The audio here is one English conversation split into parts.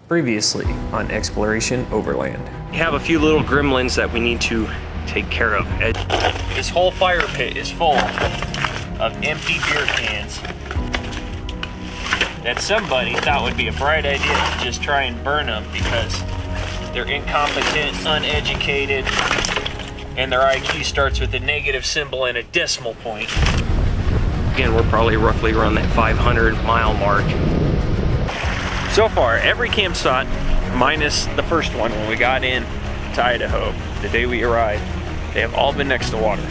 Previously on Exploration Overland. We have a few little gremlins that we need to take care of. This whole fire pit is full of empty beer cans that somebody thought would be a bright idea to just try and burn them because they're incompetent, uneducated, and their IQ starts with a negative symbol and a decimal point. Again, we're probably roughly around that 500-mile mark. So far, every campsite, minus the first one when we got in to Idaho, the day we arrived, they have all been next to water.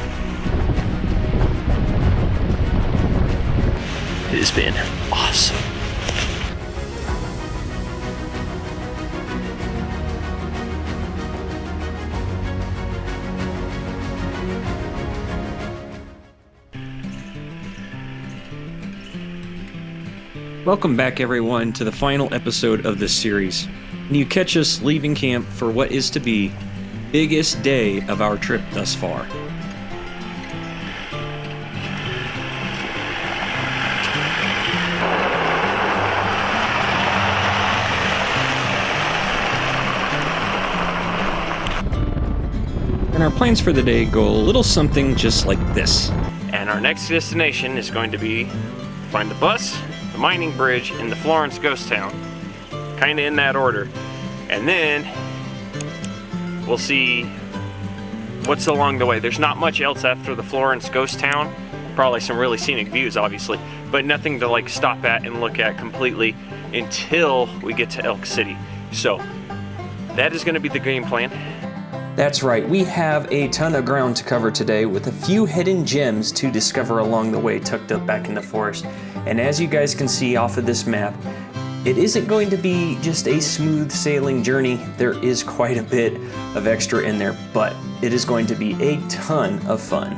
It has been awesome. Welcome back, everyone, to the final episode of this series. And you catch us leaving camp for what is to be the biggest day of our trip thus far. And our plans for the day go a little something just like this. And our next destination is going to be find the bus, the mining bridge, and the Florence ghost town. Kind of in that order. And then we'll see what's along the way. There's not much else after the Florence ghost town. Probably some really scenic views, obviously, but nothing to like stop at and look at completely until we get to Elk City. So that is going to be the game plan. That's right, we have a ton of ground to cover today with a few hidden gems to discover along the way tucked up back in the forest. And as you guys can see off of this map, it isn't going to be just a smooth sailing journey. There is quite a bit of extra in there, but it is going to be a ton of fun.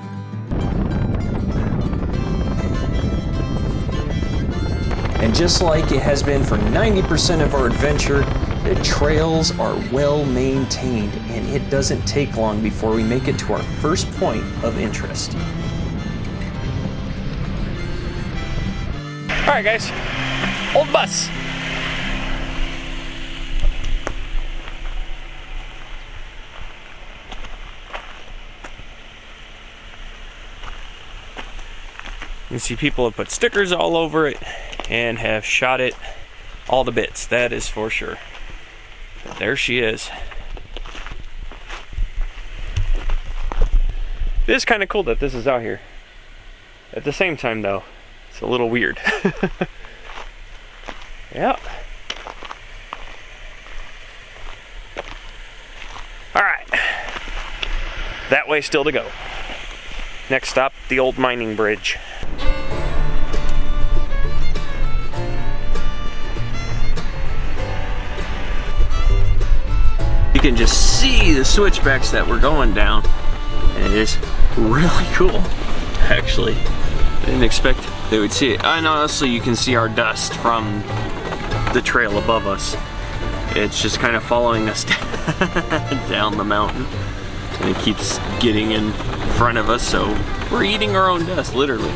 And just like it has been for 90% of our adventure, the trails are well maintained, and it doesn't take long before we make it to our first point of interest. All right, guys, old bus. You see people have put stickers all over it and have shot it all to bits, that is for sure. But there she is. It is kind of cool that this is out here. At the same time, though, it's a little weird. Yep. All right. That way still to go. Next stop, the old mining bridge. You can just see the switchbacks that we're going down. And it is really cool, actually. I didn't expect they would see it. And honestly, you can see our dust from the trail above us. It's just kind of following us down the mountain. And it keeps getting in front of us, so we're eating our own dust, literally.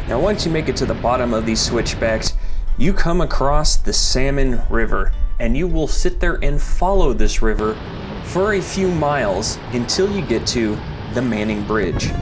Now once you make it to the bottom of these switchbacks, you come across the Salmon River, and you will sit there and follow this river for a few miles until you get to the Manning Bridge.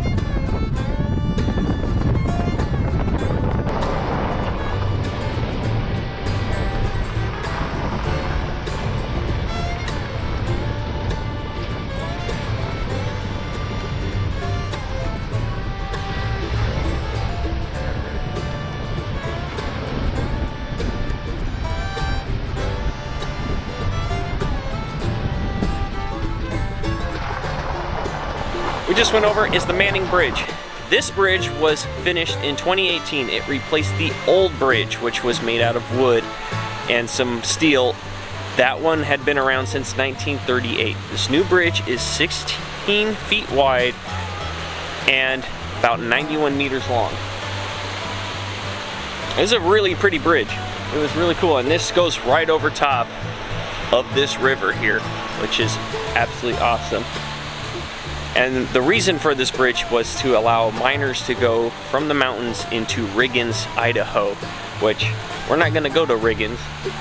We just went over is the Manning Bridge. This bridge was finished in 2018. It replaced the old bridge, which was made out of wood and some steel. That one had been around since 1938. This new bridge is 16 feet wide and about 91 meters long. It's a really pretty bridge. It was really cool, and this goes right over top of this river here, which is absolutely awesome. And the reason for this bridge was to allow miners to go from the mountains into Riggins, Idaho, which we're not going to go to Riggins,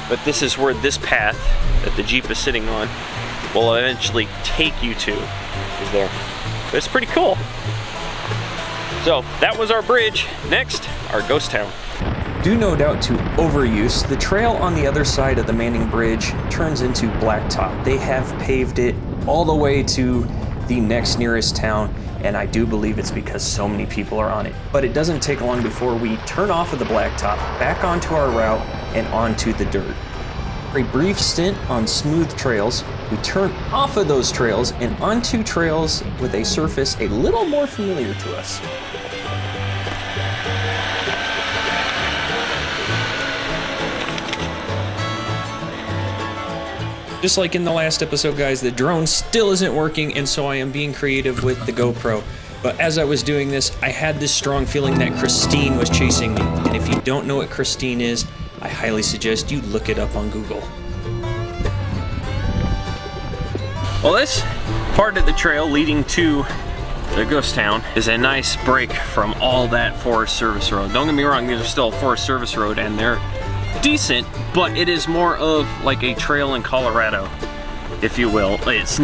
but this is where this path that the Jeep is sitting on will eventually take you to, is there. But it's pretty cool. So that was our bridge. Next, our ghost town. Due no doubt to overuse, the trail on the other side of the Manning Bridge turns into blacktop. They have paved it all the way to the next nearest town, and I do believe it's because so many people are on it. But it doesn't take long before we turn off of the blacktop, back onto our route, and onto the dirt. For a brief stint on smooth trails, we turn off of those trails and onto trails with a surface a little more familiar to us. Just like in the last episode, guys, the drone still isn't working, and so I am being creative with the GoPro. But as I was doing this, I had this strong feeling that Christine was chasing me. And if you don't know what Christine is, I highly suggest you look it up on Google. Well, this part of the trail leading to the ghost town is a nice break from all that Forest Service road. Don't get me wrong, these are still a Forest Service road, and they're decent, but it is more of like a trail in Colorado, if you will. It's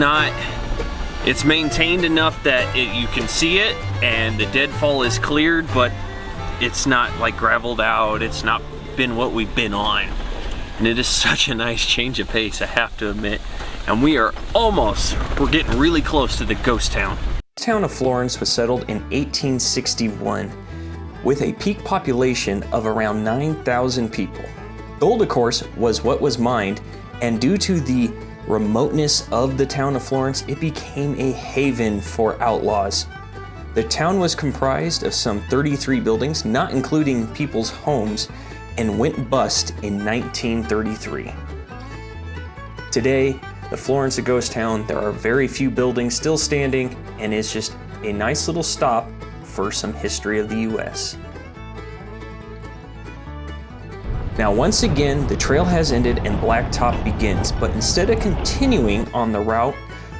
maintained enough that you can see it and the deadfall is cleared, but it's not like graveled out. It's not been what we've been on, and it is such a nice change of pace, I have to admit. And we're getting really close to the ghost town. The town of Florence was settled in 1861 with a peak population of around 9,000 people. Gold, of course, was what was mined, and due to the remoteness of the town of Florence, it became a haven for outlaws. The town was comprised of some 33 buildings, not including people's homes, and went bust in 1933. Today, the Florence, a ghost town, there are very few buildings still standing, and it's just a nice little stop for some history of the US. Now, once again, the trail has ended and blacktop begins, but instead of continuing on the route,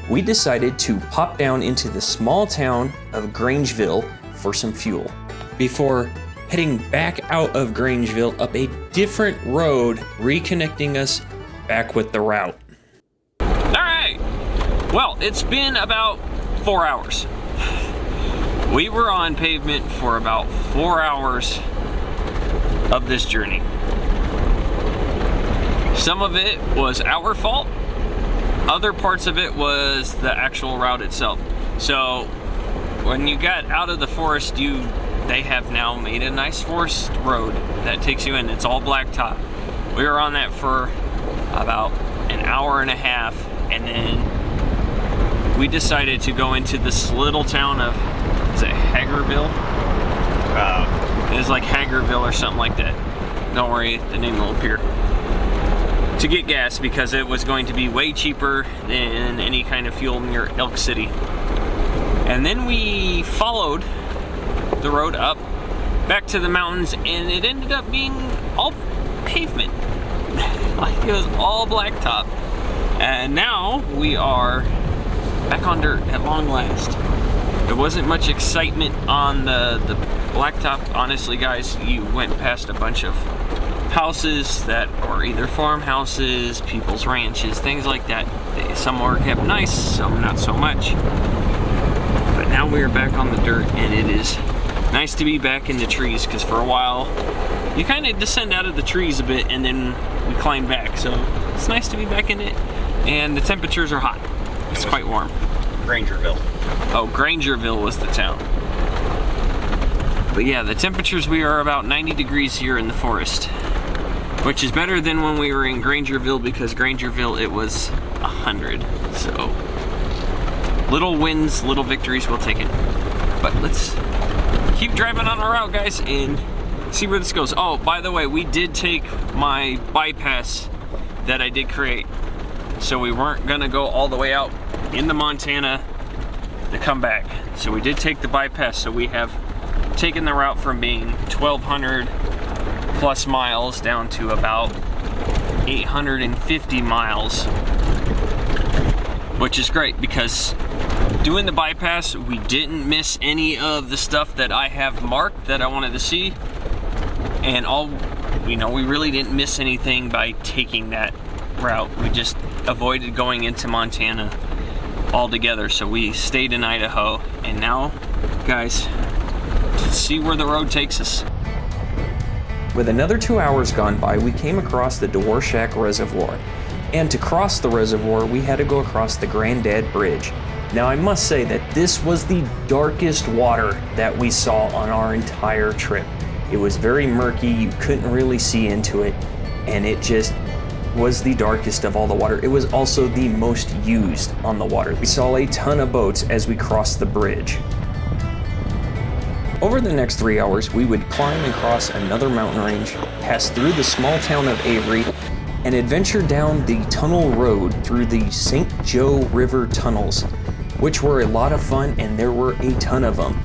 we decided to pop down into the small town of Grangeville for some fuel, before heading back out of Grangeville up a different road, reconnecting us back with the route. Alright, well, it's been about 4 hours. We were on pavement for about 4 hours of this journey. Some of it was our fault, other parts of it was the actual route itself. So when you got out of the forest, they have now made a nice forest road that takes you in. It's all blacktop. We were on that for about an hour and a half, and then we decided to go into this little town of, is it Hagerville? It was like Hagerville or something like that. Don't worry, the name will appear. To get gas, because it was going to be way cheaper than any kind of fuel near Elk City. And then we followed the road up back to the mountains, and it ended up being all pavement. Like, it was all blacktop. And now we are back on dirt at long last. There wasn't much excitement on the blacktop. Honestly, guys, you went past a bunch of houses that are either farmhouses, people's ranches, things like that. Some are kept nice, some not so much. But now we are back on the dirt, and it is nice to be back in the trees, because for a while you kind of descend out of the trees a bit and then we climb back. So it's nice to be back in it, and the temperatures are hot. It's quite warm. Grangerville. Oh, Grangerville was the town. But yeah, the temperatures, we are about 90 degrees here in the forest, which is better than when we were in Grangerville, because Grangerville, it was 100. So little wins, little victories, we'll take it. But let's keep driving on our route, guys, and see where this goes. Oh, by the way, we did take my bypass that I did create. So we weren't gonna go all the way out into Montana to come back. So we did take the bypass, so we have taken the route from being 1,200 plus miles down to about 850 miles, which is great because doing the bypass, we didn't miss any of the stuff that I have marked that I wanted to see, and we really didn't miss anything by taking that route. We just avoided going into Montana altogether, so we stayed in Idaho. And now, guys, let's see where the road takes us. With another 2 hours gone by, we came across the Dworshak Reservoir, and to cross the reservoir we had to go across the Grandad Bridge. Now I must say that this was the darkest water that we saw on our entire trip. It was very murky, you couldn't really see into it, and it just was the darkest of all the water. It was also the most used on the water. We saw a ton of boats as we crossed the bridge. Over the next 3 hours, we would climb and cross another mountain range, pass through the small town of Avery, and adventure down the tunnel road through the St. Joe River tunnels, which were a lot of fun, and there were a ton of them.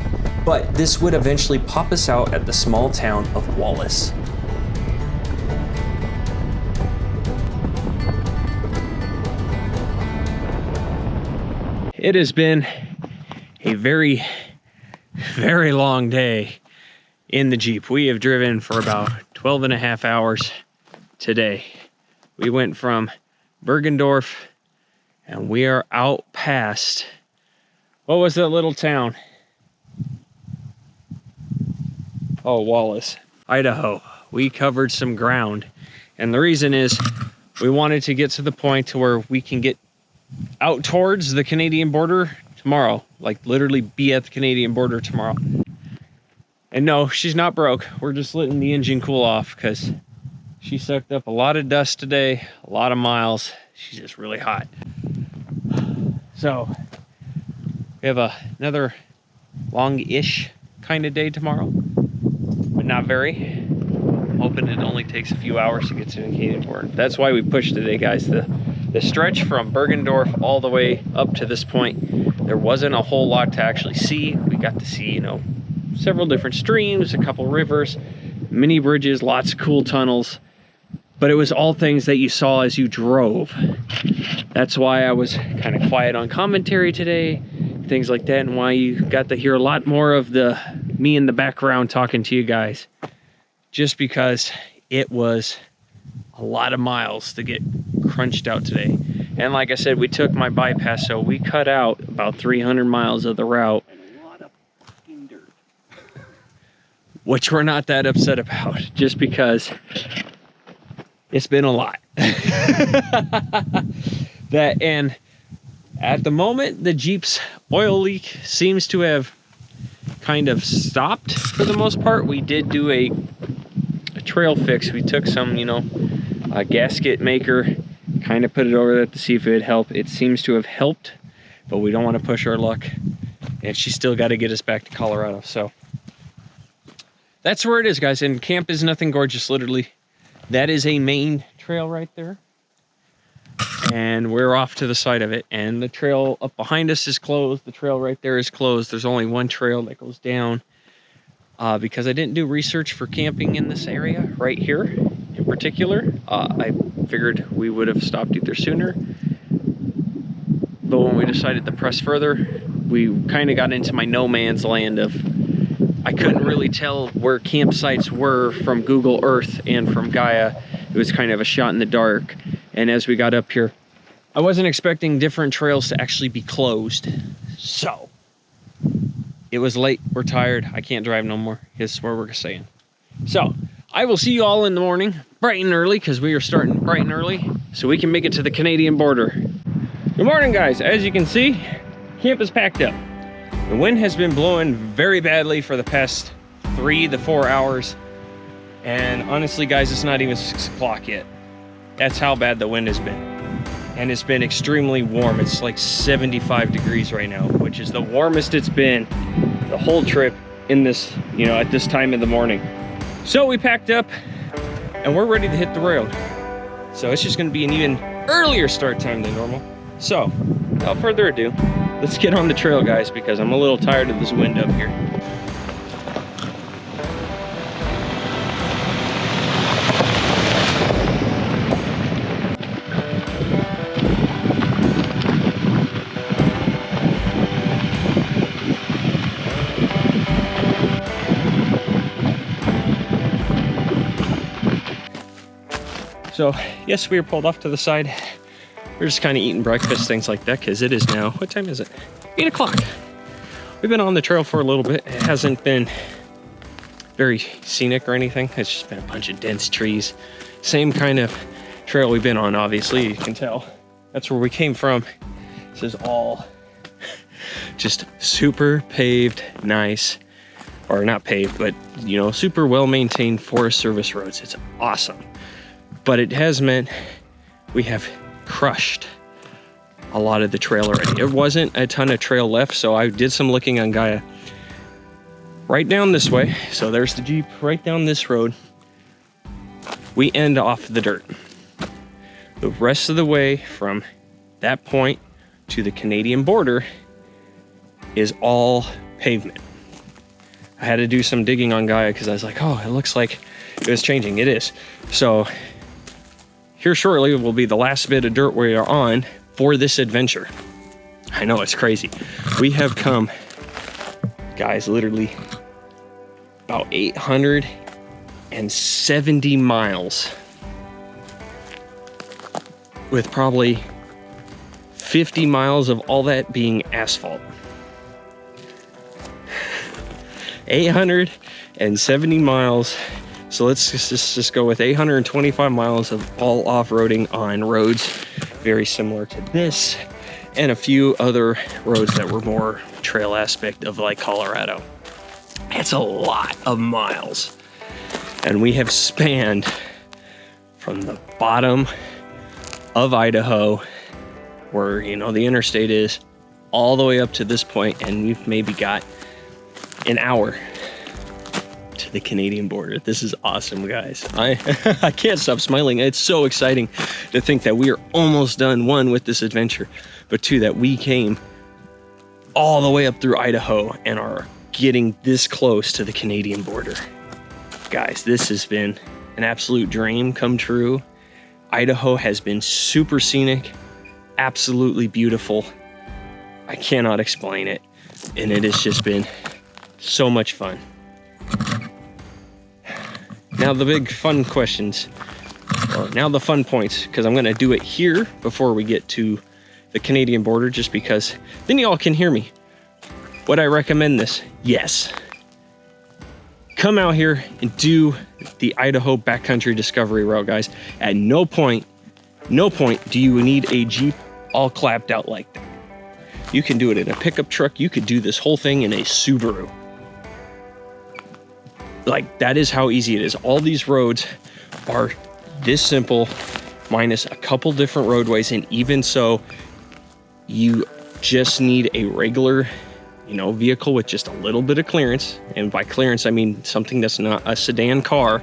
But this would eventually pop us out at the small town of Wallace. It has been a very, very long day in the Jeep. We have driven for about 12 and a half hours today. We went from Bergendorf and we are out past, what was that little town? Oh, Wallace, Idaho. We covered some ground. And the reason is we wanted to get to the point to where we can get out towards the Canadian border tomorrow. Like literally be at the Canadian border tomorrow. And no, she's not broke. We're just letting the engine cool off because she sucked up a lot of dust today, a lot of miles. She's just really hot. So we have another long-ish kind of day tomorrow, but not very. I'm hoping it only takes a few hours to get to the Canadian border. That's why we pushed today, guys. The stretch from Bergendorf all the way up to this point, there wasn't a whole lot to actually see. We got to see, several different streams, a couple rivers, mini bridges, lots of cool tunnels, but it was all things that you saw as you drove. That's why I was kind of quiet on commentary today, things like that, and why you got to hear a lot more of me in the background talking to you guys, just because it was a lot of miles to get crunched out today. And like I said, we took my bypass, so we cut out about 300 miles of the route, which we're not that upset about, just because it's been a lot. And at the moment, the Jeep's oil leak seems to have kind of stopped for the most part. We did do a trail fix. We took some, a gasket maker, kind of put it over there to see if it would help. It seems to have helped, but we don't want to push our luck. And she's still got to get us back to Colorado. So that's where it is, guys. And camp is nothing gorgeous, literally. That is a main trail right there. And we're off to the side of it. And the trail up behind us is closed. The trail right there is closed. There's only one trail that goes down. Because I didn't do research for camping in this area right here in particular. I figured we would have stopped either sooner. But when we decided to press further, we kind of got into my no man's land of, I couldn't really tell where campsites were from Google Earth and from Gaia. It was kind of a shot in the dark. And as we got up here, I wasn't expecting different trails to actually be closed. So it was late, we're tired, I can't drive no more. Here's where we're staying. So I will see you all in the morning, bright and early, because we are starting bright and early, so we can make it to the Canadian border. Good morning, guys. As you can see, camp is packed up. The wind has been blowing very badly for the past 3 to 4 hours. And honestly, guys, it's not even 6 o'clock yet. That's how bad the wind has been. And it's been extremely warm. It's like 75 degrees right now, which is the warmest it's been the whole trip in this, at this time in the morning. So we packed up and we're ready to hit the road. So it's just gonna be an even earlier start time than normal. So without further ado, let's get on the trail, guys, because I'm a little tired of this wind up here. So yes, we were pulled off to the side. We're just kind of eating breakfast, things like that, because it is now, what time is it? 8 o'clock. We've been on the trail for a little bit. It hasn't been very scenic or anything. It's just been a bunch of dense trees. Same kind of trail we've been on, obviously, you can tell. That's where we came from. This is all just super paved, nice, or not paved, but you know, super well-maintained Forest Service roads. It's awesome. But it has meant we have crushed a lot of the trail already. There wasn't a ton of trail left, so I did some looking on Gaia. Right down this way, so there's the Jeep right down this road. We end off the dirt. The rest of the way from that point to the Canadian border is all pavement. I had to do some digging on Gaia because I was like, oh, it looks like it was changing. It is. So here shortly will be the last bit of dirt we are on for this adventure. I know, it's crazy. We have come, guys, literally about 870 miles with probably 50 miles of all that being asphalt. 870 miles. So let's just go with 825 miles of all off-roading on roads very similar to this, and a few other roads that were more trail aspect of like Colorado. It's a lot of miles. And we have spanned from the bottom of Idaho, where, you know, the interstate is, all the way up to this point, and we've maybe got an hour to the Canadian border. This is awesome, guys. I can't stop smiling. It's so exciting to think that we are almost done, one, with this adventure, but two, that we came all the way up through Idaho and are getting this close to the Canadian border. Guys, this has been an absolute dream come true. Idaho has been super scenic, absolutely beautiful. I cannot explain it, and it has just been so much fun. Now the big fun questions, or now the fun points, because I'm going to do it here before we get to the Canadian border, just because then y'all can hear me. Would I recommend this? Yes. Come out here and do the Idaho Backcountry Discovery Route, guys. At no point do you need a Jeep all clapped out like that. You can do it in a pickup truck. You could do this whole thing in a Subaru. Like, that is how easy it is. All these roads are this simple, minus a couple different roadways, and even so, you just need a regular, you know, vehicle with just a little bit of clearance. And by clearance, I mean something that's not a sedan car,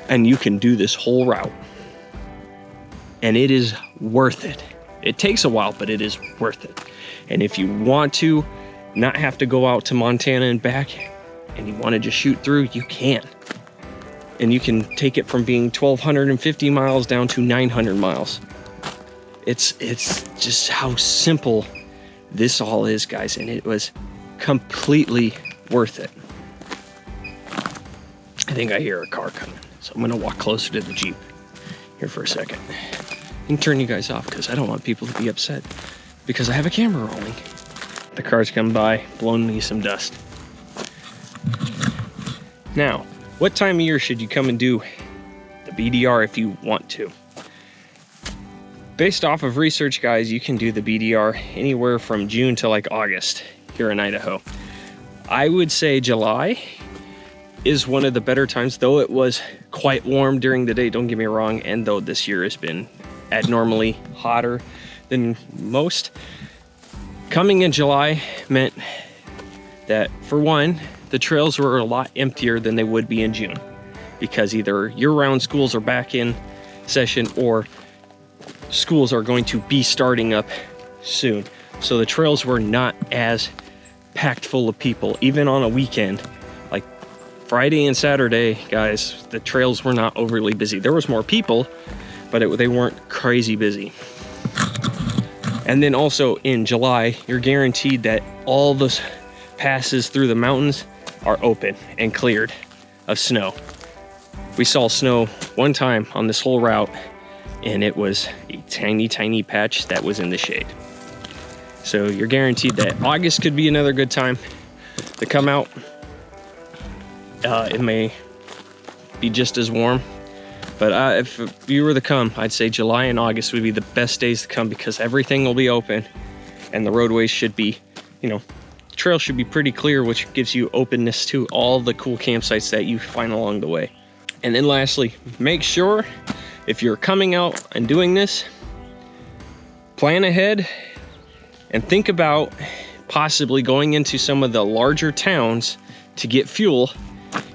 and you can do this whole route. And it is worth it. It takes a while, but it is worth it. And if you want to not have to go out to Montana and back, and you want to just shoot through, you can. And you can take it from being 1,250 miles down to 900 miles. It's just how simple this all is, guys, and it was completely worth it. I think I hear a car coming, so I'm gonna walk closer to the Jeep here for a second. I can turn you guys off because I don't want people to be upset because I have a camera rolling. The car's come by, blowing me some dust. Now, what time of year should you come and do the BDR if you want to? Based off of research, guys, you can do the BDR anywhere from June to like August here in Idaho. I would say July is one of the better times, though it was quite warm during the day, don't get me wrong, and though this year has been abnormally hotter than most. Coming in July meant that, for one, the trails were a lot emptier than they would be in June, because either year-round schools are back in session or schools are going to be starting up soon. So the trails were not as packed full of people, even on a weekend. Like Friday and Saturday, guys, the trails were not overly busy. There was more people, but they weren't crazy busy. And then also in July, you're guaranteed that all those passes through the mountains are open and cleared of snow. We saw snow one time on this whole route, and it was a tiny, tiny patch that was in the shade. So you're guaranteed that August could be another good time to come out. It may be just as warm, but if you were to come, I'd say July and August would be the best days to come, because everything will be open and the roadways should be, you know, the trail should be pretty clear, which gives you openness to all the cool campsites that you find along the way. And then lastly, make sure if you're coming out and doing this, plan ahead and think about possibly going into some of the larger towns to get fuel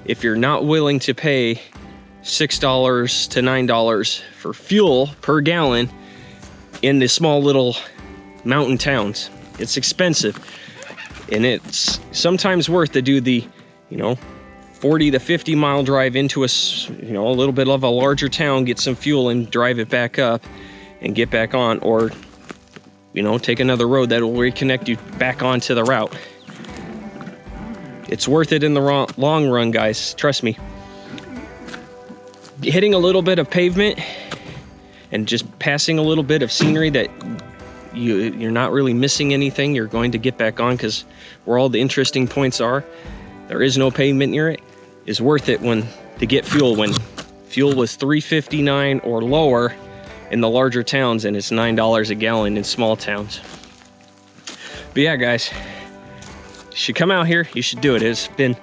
if you're not willing to pay $6 to $9 for fuel per gallon in the small little mountain towns. It's expensive, and it's sometimes worth to do the, you know, 40 to 50 mile drive into a little bit of a larger town, get some fuel and drive it back up and get back on, or, you know, take another road that will reconnect you back onto the route. It's worth it in the long run, guys. Trust me. Hitting a little bit of pavement and just passing a little bit of scenery that you're not really missing anything. You're going to get back on, because where all the interesting points are, there is no pavement near it, is worth it to get fuel when fuel was $3.59 or lower in the larger towns, and it's $9 a gallon in small towns. But yeah, guys, you should come out here. You should do it. It's been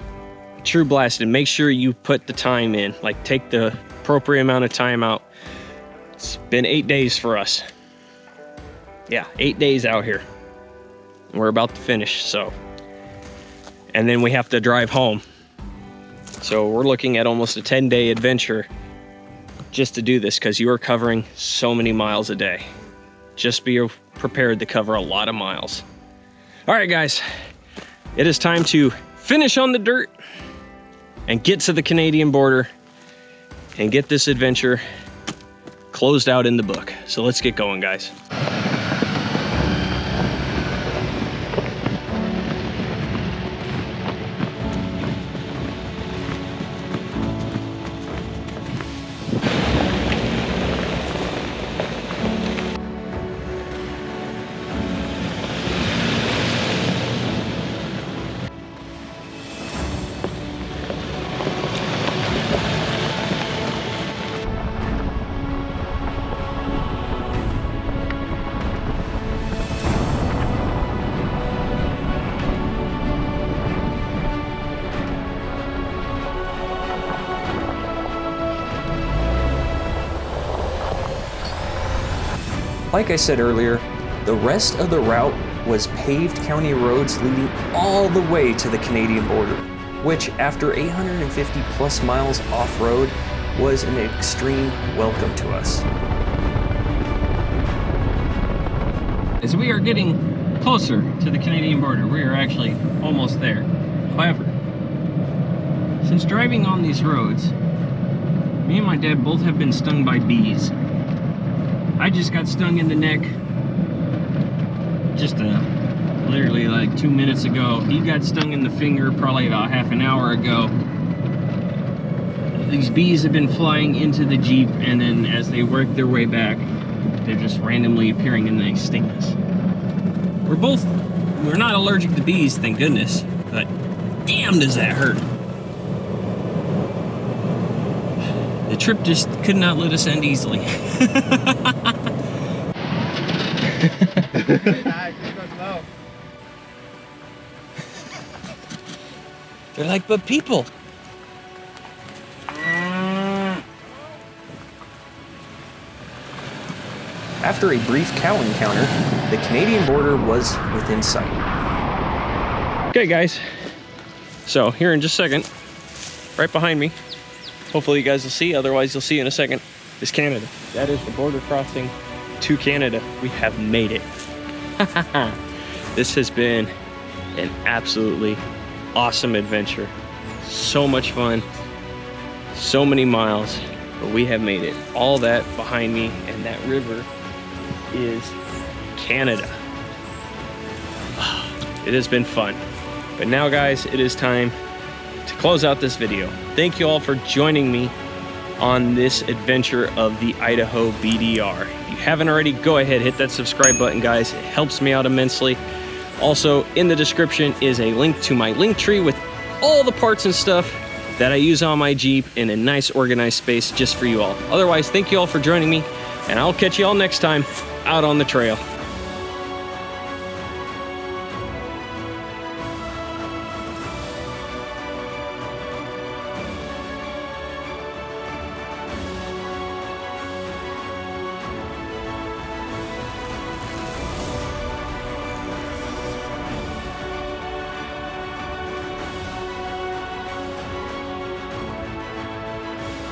a true blast, and make sure you put the time in. Like, take the appropriate amount of time out. It's been 8 days for us. Yeah, 8 days out here. We're about to finish, so. And then we have to drive home. So we're looking at almost a 10-day adventure just to do this, because you are covering so many miles a day. Just be prepared to cover a lot of miles. All right, guys, it is time to finish on the dirt and get to the Canadian border and get this adventure closed out in the book. So let's get going, guys. Like I said earlier, the rest of the route was paved county roads leading all the way to the Canadian border, which after 850 plus miles off-road was an extreme welcome to us. As we are getting closer to the Canadian border, we are actually almost there. However, since driving on these roads, me and my dad both have been stung by bees. I just got stung in the neck just literally like 2 minutes ago. He got stung in the finger probably about half an hour ago. These bees have been flying into the Jeep, and then as they work their way back, they're just randomly appearing and they sting us. We're not allergic to bees, thank goodness, but damn does that hurt. The trip just could not let us end easily. They're like, but people. After a brief cow encounter, the Canadian border was within sight. Okay, guys. So here in just a second, right behind me, hopefully you guys will see, otherwise you'll see in a second, is Canada. That is the border crossing to Canada. We have made it. This has been an absolutely awesome adventure. So much fun, so many miles, but we have made it. All that behind me and that river is Canada. It has been fun. But now, guys, it is time to close out this video. Thank you all for joining me on this adventure of the Idaho BDR. If you haven't already, go ahead, hit that subscribe button, guys. It helps me out immensely. Also, in the description is a link to my LinkTree with all the parts and stuff that I use on my Jeep in a nice organized space just for you all. Otherwise, thank you all for joining me, and I'll catch you all next time out on the trail.